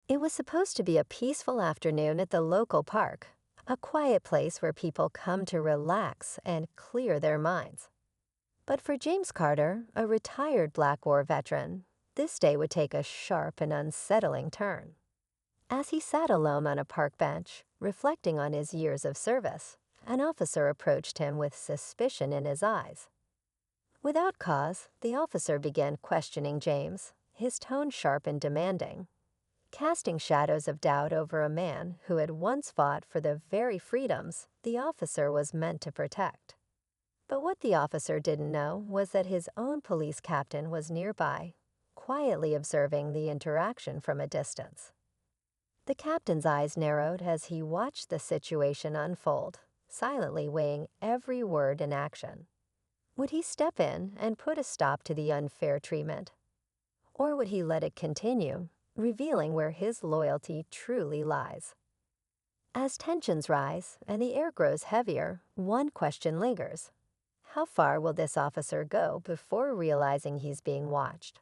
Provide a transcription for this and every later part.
It was supposed to be a peaceful afternoon at the local park, a quiet place where people come to relax and clear their minds. But for James Carter, a retired Black War veteran, this day would take a sharp and unsettling turn. As he sat alone on a park bench, reflecting on his years of service, an officer approached him with suspicion in his eyes. Without cause, the officer began questioning James, his tone sharp and demanding, casting shadows of doubt over a man who had once fought for the very freedoms the officer was meant to protect. But what the officer didn't know was that his own police captain was nearby, quietly observing the interaction from a distance. The captain's eyes narrowed as he watched the situation unfold, silently weighing every word and action. Would he step in and put a stop to the unfair treatment? Or would he let it continue, revealing where his loyalty truly lies? As tensions rise and the air grows heavier, one question lingers. How far will this officer go before realizing he's being watched?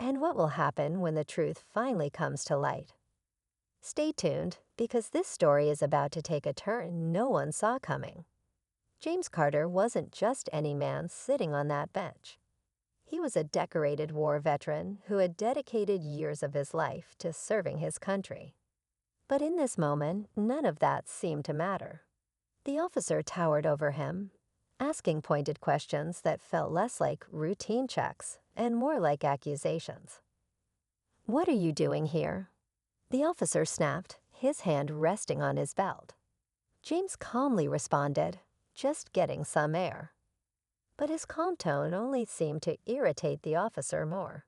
And what will happen when the truth finally comes to light? Stay tuned, because this story is about to take a turn no one saw coming. James Carter wasn't just any man sitting on that bench. He was a decorated war veteran who had dedicated years of his life to serving his country. But in this moment, none of that seemed to matter. The officer towered over him, asking pointed questions that felt less like routine checks and more like accusations. "What are you doing here?" the officer snapped, his hand resting on his belt. James calmly responded, "Just getting some air." But his calm tone only seemed to irritate the officer more.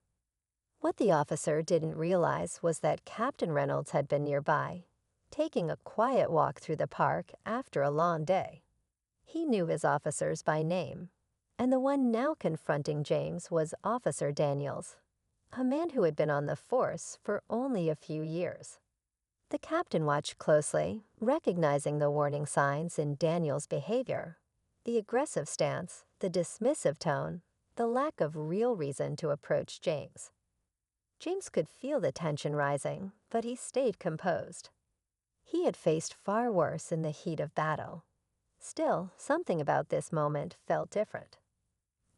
What the officer didn't realize was that Captain Reynolds had been nearby, taking a quiet walk through the park after a long day. He knew his officers by name, and the one now confronting James was Officer Daniels, a man who had been on the force for only a few years. The captain watched closely, recognizing the warning signs in Daniels' behavior: the aggressive stance, the dismissive tone, the lack of real reason to approach James. James could feel the tension rising, but he stayed composed. He had faced far worse in the heat of battle. Still, something about this moment felt different.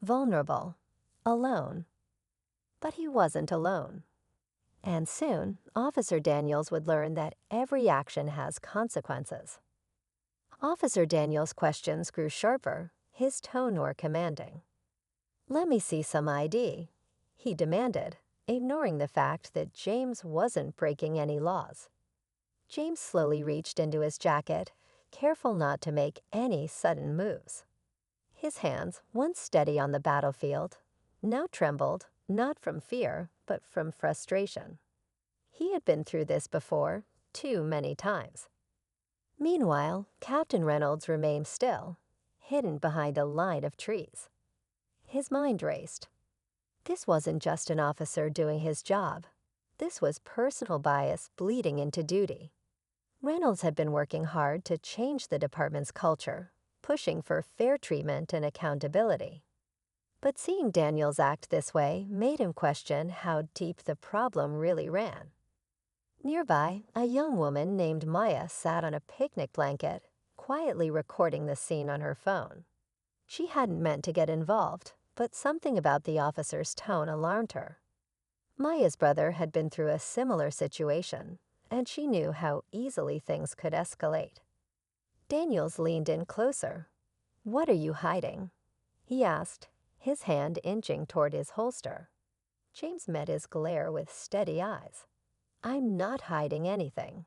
Vulnerable. Alone. But he wasn't alone. And soon, Officer Daniels would learn that every action has consequences. Officer Daniels' questions grew sharper, his tone more commanding. "Let me see some ID," he demanded, ignoring the fact that James wasn't breaking any laws. James slowly reached into his jacket, careful not to make any sudden moves. His hands, once steady on the battlefield, now trembled, not from fear, but from frustration. He had been through this before, too many times. Meanwhile, Captain Reynolds remained still, hidden behind a line of trees. His mind raced. This wasn't just an officer doing his job. This was personal bias bleeding into duty. Reynolds had been working hard to change the department's culture, pushing for fair treatment and accountability. But seeing Daniels act this way made him question how deep the problem really ran. Nearby, a young woman named Maya sat on a picnic blanket, quietly recording the scene on her phone. She hadn't meant to get involved, but something about the officer's tone alarmed her. Maya's brother had been through a similar situation, and she knew how easily things could escalate. Daniels leaned in closer. "What are you hiding?" he asked, his hand inching toward his holster. James met his glare with steady eyes. "I'm not hiding anything."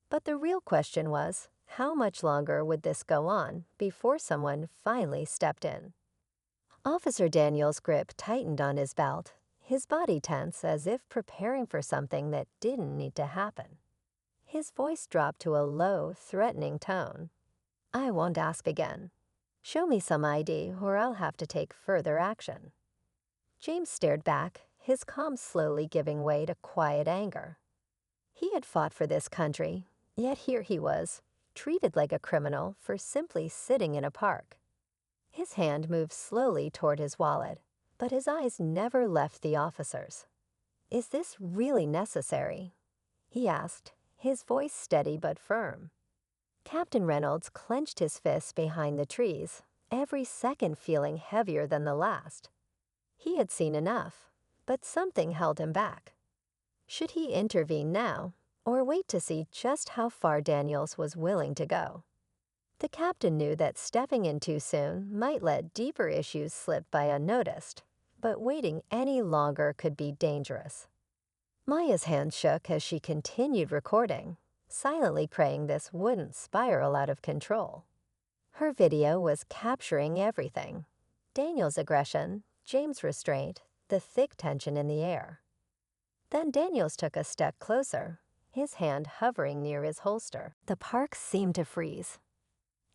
But the real question was, how much longer would this go on before someone finally stepped in? Officer Daniels' grip tightened on his belt, his body tense as if preparing for something that didn't need to happen. His voice dropped to a low, threatening tone. "I won't ask again. Show me some ID or I'll have to take further action." James stared back, his calm slowly giving way to quiet anger. He had fought for this country, yet here he was, treated like a criminal for simply sitting in a park. His hand moved slowly toward his wallet, but his eyes never left the officer's. "Is this really necessary?" he asked, his voice steady but firm. Captain Reynolds clenched his fists behind the trees, every second feeling heavier than the last. He had seen enough, but something held him back. Should he intervene now, or wait to see just how far Daniels was willing to go? The captain knew that stepping in too soon might let deeper issues slip by unnoticed, but waiting any longer could be dangerous. Maya's hand shook as she continued recording, silently praying this wouldn't spiral out of control. Her video was capturing everything: Daniel's aggression, James' restraint, the thick tension in the air. Then Daniels took a step closer, his hand hovering near his holster. The park seemed to freeze.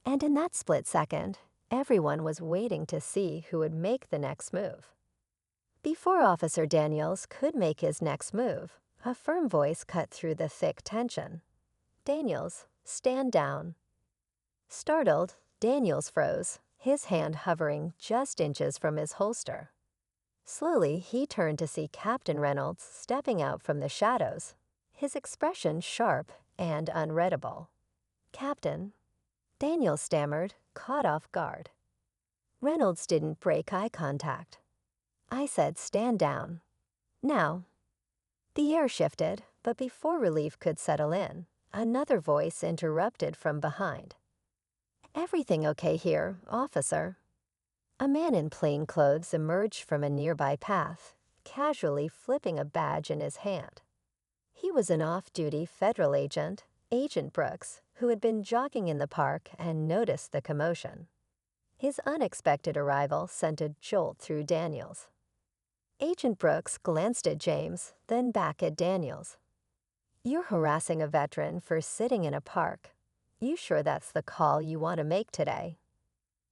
And in that split second, everyone was waiting to see who would make the next move. Before Officer Daniels could make his next move, a firm voice cut through the thick tension. "Daniels, stand down." Startled, Daniels froze, his hand hovering just inches from his holster. Slowly, he turned to see Captain Reynolds stepping out from the shadows, his expression sharp and unreadable. "Captain," Daniels stammered, caught off guard. Reynolds didn't break eye contact. "I said stand down. Now." The air shifted, but before relief could settle in, another voice interrupted from behind. "Everything okay here, officer?" A man in plain clothes emerged from a nearby path, casually flipping a badge in his hand. He was an off-duty federal agent, Agent Brooks, who had been jogging in the park and noticed the commotion. His unexpected arrival sent a jolt through Daniels. Agent Brooks glanced at James, then back at Daniels. "You're harassing a veteran for sitting in a park. You sure that's the call you want to make today?"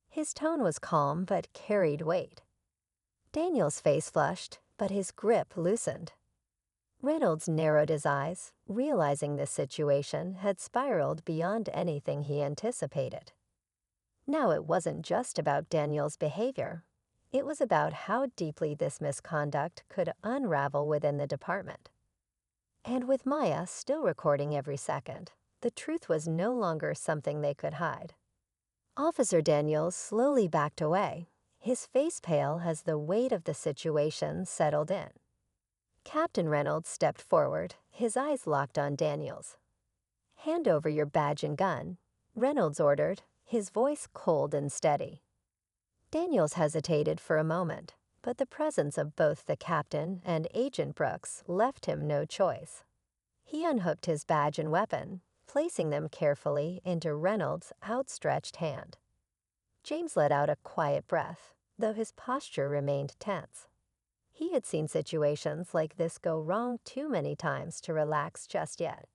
His tone was calm but carried weight. Daniels' face flushed, but his grip loosened. Reynolds narrowed his eyes, realizing this situation had spiraled beyond anything he anticipated. Now it wasn't just about Daniels' behavior. It was about how deeply this misconduct could unravel within the department. And with Maya still recording every second, the truth was no longer something they could hide. Officer Daniels slowly backed away, his face pale as the weight of the situation settled in. Captain Reynolds stepped forward, his eyes locked on Daniels. "Hand over your badge and gun," Reynolds ordered, his voice cold and steady. Daniels hesitated for a moment, but the presence of both the captain and Agent Brooks left him no choice. He unhooked his badge and weapon, placing them carefully into Reynolds' outstretched hand. James let out a quiet breath, though his posture remained tense. He had seen situations like this go wrong too many times to relax just yet.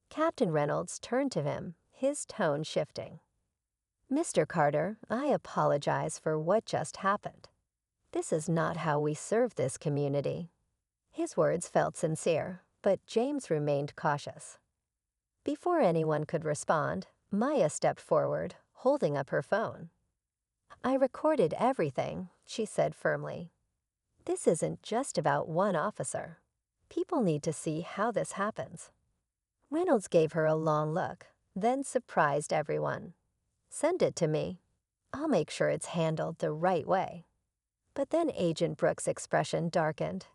Captain Reynolds turned to him, his tone shifting. "Mr. Carter, I apologize for what just happened. This is not how we serve this community." His words felt sincere, but James remained cautious. Before anyone could respond, Maya stepped forward, holding up her phone. "I recorded everything," she said firmly. "This isn't just about one officer. People need to see how this happens." Reynolds gave her a long look, then surprised everyone. "Send it to me. I'll make sure it's handled the right way." But then Agent Brooks' expression darkened.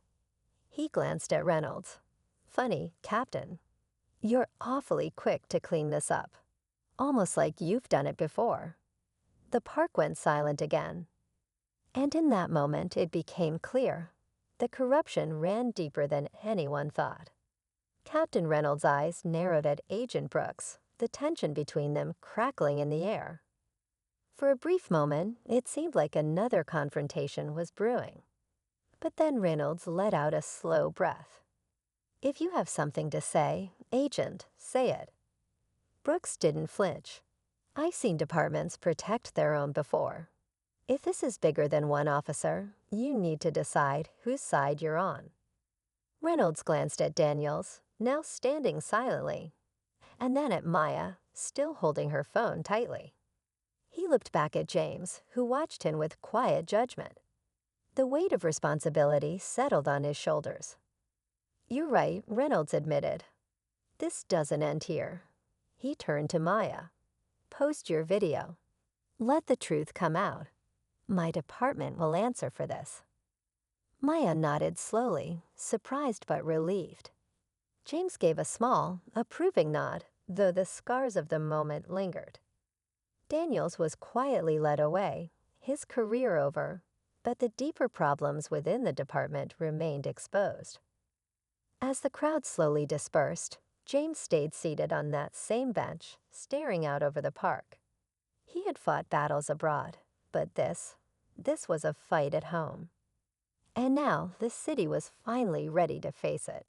He glanced at Reynolds. "Funny, Captain. You're awfully quick to clean this up. Almost like you've done it before." The park went silent again. And in that moment it became clear. The corruption ran deeper than anyone thought. Captain Reynolds' eyes narrowed at Agent Brooks, the tension between them crackling in the air. For a brief moment, it seemed like another confrontation was brewing. But then Reynolds let out a slow breath. "If you have something to say, Agent, say it." Brooks didn't flinch. "I've seen departments protect their own before. If this is bigger than one officer, you need to decide whose side you're on." Reynolds glanced at Daniels, now standing silently, and then at Maya, still holding her phone tightly. He looked back at James, who watched him with quiet judgment. The weight of responsibility settled on his shoulders. "You're right," Reynolds admitted. This doesn't end here. He turned to Maya. Post your video. Let the truth come out. My department will answer for this. Maya nodded slowly, surprised but relieved. James gave a small, approving nod, though the scars of the moment lingered. Daniels was quietly led away, his career over, but the deeper problems within the department remained exposed. As the crowd slowly dispersed, James stayed seated on that same bench, staring out over the park. He had fought battles abroad, but this was a fight at home. And now the city was finally ready to face it.